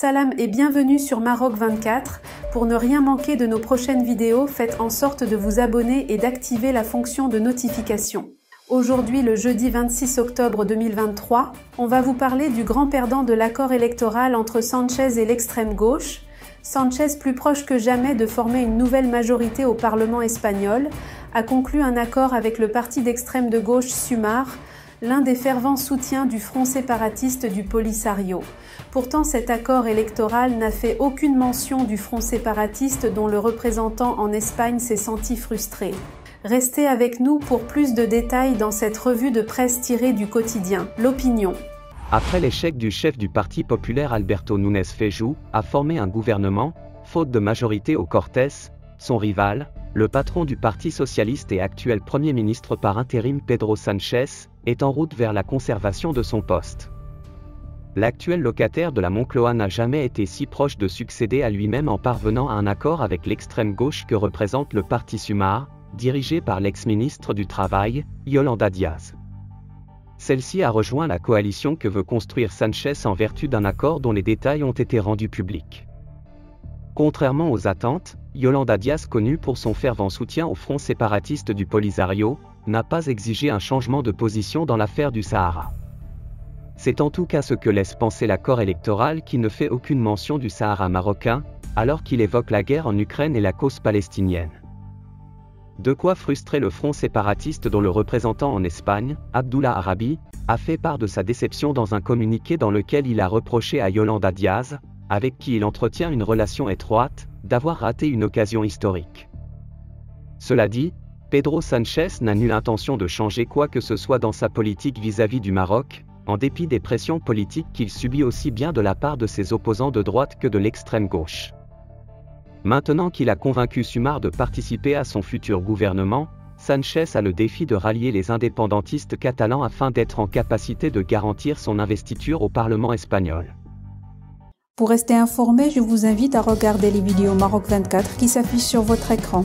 Salam et bienvenue sur Maroc 24. Pour ne rien manquer de nos prochaines vidéos, faites en sorte de vous abonner et d'activer la fonction de notification. Aujourd'hui, le jeudi 26 octobre 2023, on va vous parler du grand perdant de l'accord électoral entre Sánchez et l'extrême gauche. Sánchez, plus proche que jamais de former une nouvelle majorité au Parlement espagnol, a conclu un accord avec le parti d'extrême de gauche Sumar, l'un des fervents soutiens du front séparatiste du Polisario. Pourtant, cet accord électoral n'a fait aucune mention du front séparatiste dont le représentant en Espagne s'est senti frustré. Restez avec nous pour plus de détails dans cette revue de presse tirée du quotidien L'Opinion. Après l'échec du chef du Parti populaire Alberto Núñez Feijóo à former un gouvernement, faute de majorité au Cortes, son rival, le patron du Parti socialiste et actuel Premier ministre par intérim Pedro Sánchez, est en route vers la conservation de son poste. L'actuel locataire de la Moncloa n'a jamais été si proche de succéder à lui-même en parvenant à un accord avec l'extrême gauche que représente le Parti Sumar, dirigé par l'ex-ministre du Travail, Yolanda Díaz. Celle-ci a rejoint la coalition que veut construire Sánchez en vertu d'un accord dont les détails ont été rendus publics. Contrairement aux attentes, Yolanda Díaz, connue pour son fervent soutien au front séparatiste du Polisario, n'a pas exigé un changement de position dans l'affaire du Sahara. C'est en tout cas ce que laisse penser l'accord électoral qui ne fait aucune mention du Sahara marocain, alors qu'il évoque la guerre en Ukraine et la cause palestinienne. De quoi frustrer le front séparatiste dont le représentant en Espagne, Abdullah Arabi, a fait part de sa déception dans un communiqué dans lequel il a reproché à Yolanda Díaz, avec qui il entretient une relation étroite, d'avoir raté une occasion historique. Cela dit, Pedro Sánchez n'a nulle intention de changer quoi que ce soit dans sa politique vis-à-vis du Maroc, en dépit des pressions politiques qu'il subit aussi bien de la part de ses opposants de droite que de l'extrême gauche. Maintenant qu'il a convaincu Sumar de participer à son futur gouvernement, Sánchez a le défi de rallier les indépendantistes catalans afin d'être en capacité de garantir son investiture au Parlement espagnol. Pour rester informé, je vous invite à regarder les vidéos Maroc 24 qui s'affichent sur votre écran.